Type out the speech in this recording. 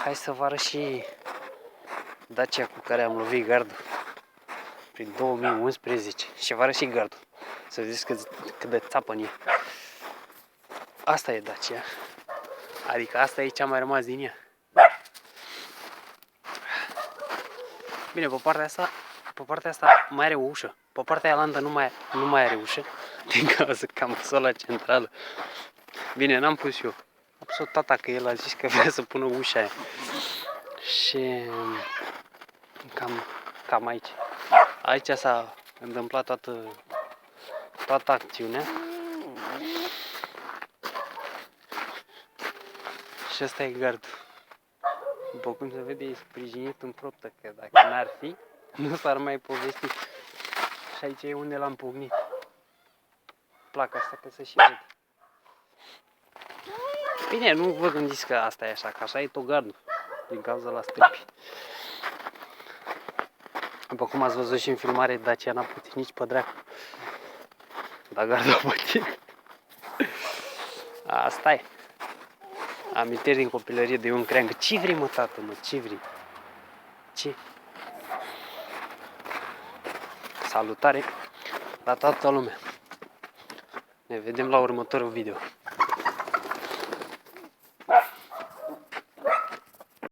hai să vă arăt și Dacia cu care am lovit gardul prin 2011 și vă arăt și gardul, să vedeți cât de țapăn e. Asta e Dacia, adică asta e ce a mai rămas din ea. Bine, pe partea asta mai are o ușă, pe partea aia nu mai are ușă, din cauza că am pus-o la centrală. Bine, n-am pus eu, a pus-o tata, că el a zis că vrea să pună ușa aia. Și cam aici. Aici s-a întâmplat toată acțiunea. Și ăsta e gardul. După cum se vede, e sprijinit în proptă, că dacă n-ar fi, nu s-ar mai povesti. Și aici e unde l-am pugnit. Placa asta că se și vede. Bine, nu vă gândiți că asta e așa, că așa e tot gardul, din cauza la stâlpi. După cum ați văzut și în filmare, Dacia n-a putut nici pe dracu. Dar gardul a putut. Asta e. Amintiri din copilărie de Ion Creangă. Ce vrei, mă, tată, mă? Ce vrei? Ce? Salutare la toată lumea. Ne vedem la următorul video.